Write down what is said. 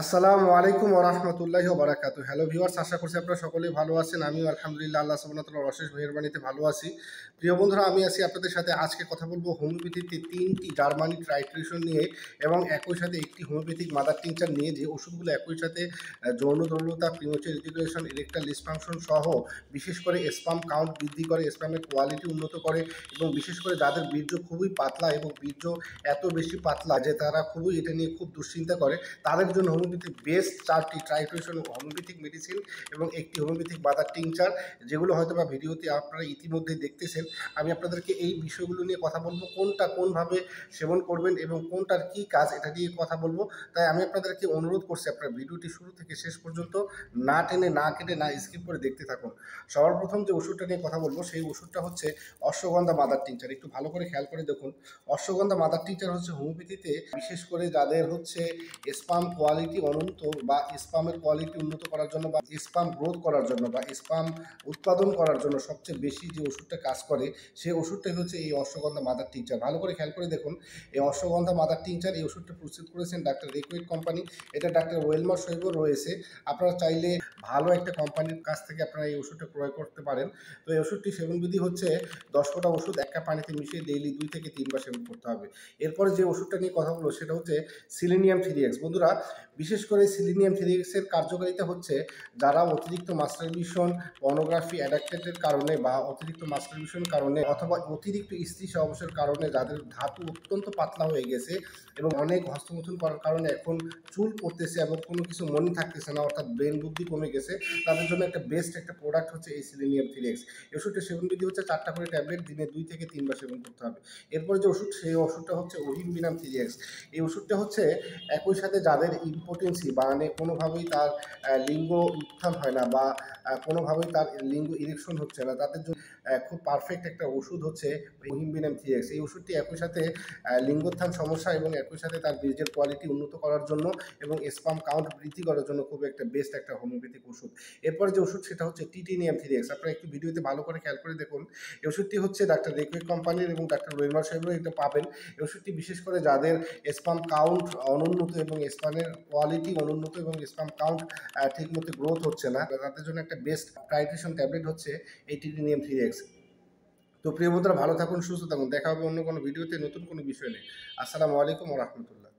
আসসালামু আলাইকুম ওয়া রাহমাতুল্লাহি ওয়া বারাকাতুহু। হ্যালো ভিউয়ার্স, আশা করছি আপনারা সকলেই ভালো আছেন। আমিও আলহামদুলিল্লাহ আল্লাহ সুবহানাহু ওয়া তাআলার অশেষ মেহেরবানিতে ভালো আছি। প্রিয় বন্ধুরা, আমি আছি আপনাদের সাথে। আজকে কথা বলবো হোমিওপ্যাথিতে ৩টি জার্মানি ট্রাইট্রিশন নিয়ে এবং একই সাথে একটি হোমিওপ্যাথিক মাদার টিনচার নিয়ে, যে ওষুধগুলো একই সাথে যৌন দুর্বলতা, প্রিমেচুর ইজাকুলেশন, ইরেকটাইল ডিসফাংশন সহ বিশেষ করে স্পাম কাউন্ট বৃদ্ধি করে, স্পামের কোয়ালিটি উন্নত করে এবং বিশেষ করে যাদের বীর্য খুবই পাতলা এবং বীর্য এত বেশি পাতলা যে তারা খুবই এটা নিয়ে খুব দুশ্চিন্তা করে, তাদের জন্য হোমিওপ্যাথিক বেস্ট 4টি ট্রাইট্রিশন হোমিওপ্যাথিক মেডিসিন এবং একটি হোমিওপ্যাথিক মাদার টিংচার, যেগুলো হয়তো বা ভিডিওতে আপনারা ইতিমধ্যে দেখতেছেন। আমি আপনাদেরকে এই বিষয়গুলো নিয়ে কথা বলবো, কোনটা কোনভাবে সেবন করবেন এবং কোনটার কি কাজ, এটা নিয়ে কথা বলবো। তাই আমি আপনাদেরকে অনুরোধ করছি, আপনারা ভিডিওটি শুরু থেকে শেষ পর্যন্ত না টেনে, না কেটে, না স্কিপ করে দেখতে থাকুন। সবার প্রথম যে ওষুধটা নিয়ে কথা বলবো সেই ওষুধটা হচ্ছে অশ্বগন্ধা মাদার টিংচার। একটু ভালো করে খেয়াল করে দেখুন, অশ্বগন্ধা মাদার টিংচার হচ্ছে হোমিওপ্যাথিতে বিশেষ করে যাদের হচ্ছে স্পাম কোয়ালিটি অনন্ত বা স্পামের কোয়ালিটি উন্নত করার জন্য বা স্পাম গ্রোথ করার জন্য বা স্পাম উৎপাদন করার জন্য সবচেয়ে বেশি যে ওষুধটা কাজ করে সেই ওষুধটাই হচ্ছে এই অশ্বগন্ধা মাদার টিংচার। ভালো করে খেয়াল করে দেখুন, এই অশ্বগন্ধা মাদার টিংচার, এই ওষুধটা প্রস্তুত করেছেন ডাক্তার রিকুইড কোম্পানি। এটা ডাক্তার ওয়েলমার সহিবও রয়েছে। আপনারা চাইলে ভালো একটা কোম্পানির কাছ থেকে আপনারা এই ওষুধটা ক্রয় করতে পারেন। তো এই ওষুধটি সেবনবিধি হচ্ছে 10 ফোঁটা ওষুধ 1 কাপ পানিতে মিশিয়ে ডেইলি 2 থেকে 3 বার সেবন করতে হবে। এরপরে যে ওষুধটা নিয়ে কথা বলবো সেটা হচ্ছে সিলিনিয়াম থ্রিএক্স। বন্ধুরা, বিশেষ করে সিলিনিয়াম থ্রিএক্সের কার্যকারিতা হচ্ছে যারা অতিরিক্ত মাস্টারবেশন, পর্নোগ্রাফি অ্যাডাক্টেডের কারণে বা অতিরিক্ত মাস্টারবেশনের কারণে অথবা অতিরিক্ত স্ত্রী সহবাসের কারণে যাদের ধাতু অত্যন্ত পাতলা হয়ে গেছে এবং অনেক হস্তমৈথুন করার কারণে এখন চুল পড়তেছে এবং কোনো কিছু মনে থাকতেছে না, অর্থাৎ ব্রেন বুদ্ধি কমে গেছে, তাদের জন্য একটা বেস্ট একটা প্রোডাক্ট হচ্ছে এই সিলিনিয়াম থ্রিএক্স। এই ওষুধটা সেবনবিধি হচ্ছে 4টা করে ট্যাবলেট দিনে 2 থেকে 3 বার সেবন করতে হবে। এরপরে যে ওষুধ, সেই ওষুধটা হচ্ছে ওহিমবিনাম থ্রিএক্স। এই ওষুধটা হচ্ছে একই সাথে যাদের ইম্পোটেন্সি মানে কোনোভাবেই তার লিঙ্গ উত্থান হয় না বা কোনোভাবেই তার লিঙ্গ ইরেকশন হচ্ছে না, তাদের জন্য খুব পারফেক্ট একটা ওষুধ হচ্ছে হিমবিনাম থ্রিএক্স। এই ওষুধটি একই সাথে লিঙ্গোত্থান সমস্যা এবং একই সাথে তার বীর্যের কোয়ালিটি উন্নত করার জন্য এবং স্পাম কাউন্ট বৃদ্ধি করার জন্য খুব একটা বেস্ট একটা হোমিওপ্যাথিক ওষুধ। এরপরে যে ওষুধ সেটা হচ্ছে টিটিনিয়াম থ্রিএক্স। আপনারা একটু ভিডিওতে ভালো করে খেয়াল করে দেখুন। এই ওষুধটি হচ্ছে ডাক্তার রেকুইড কোম্পানির এবং ডাক্তার ওয়েলমার সাহেবও এটা পাবেন। এই ওষুধটি বিশেষ করে যাদের স্পাম কাউন্ট অনুন্নত এবং স্পামের কোয়ালিটি অনুন্নত এবং স্পাম কাউন্ট ঠিকমতো গ্রোথ হচ্ছে না, তাদের জন্য একটা বেস্ট ট্রাইট্রিশন ট্যাবলেট হচ্ছে এই টিটিনিয়াম থ্রিএক্স। তো প্রিয় বন্ধুরা, ভালো থাকুন, সুস্থ থাকুন। দেখা হবে অন্য কোনো ভিডিওতে নতুন কোনো বিষয় নিয়ে। আসসালামু আলাইকুম ওয়া রাহমাতুল্লাহ।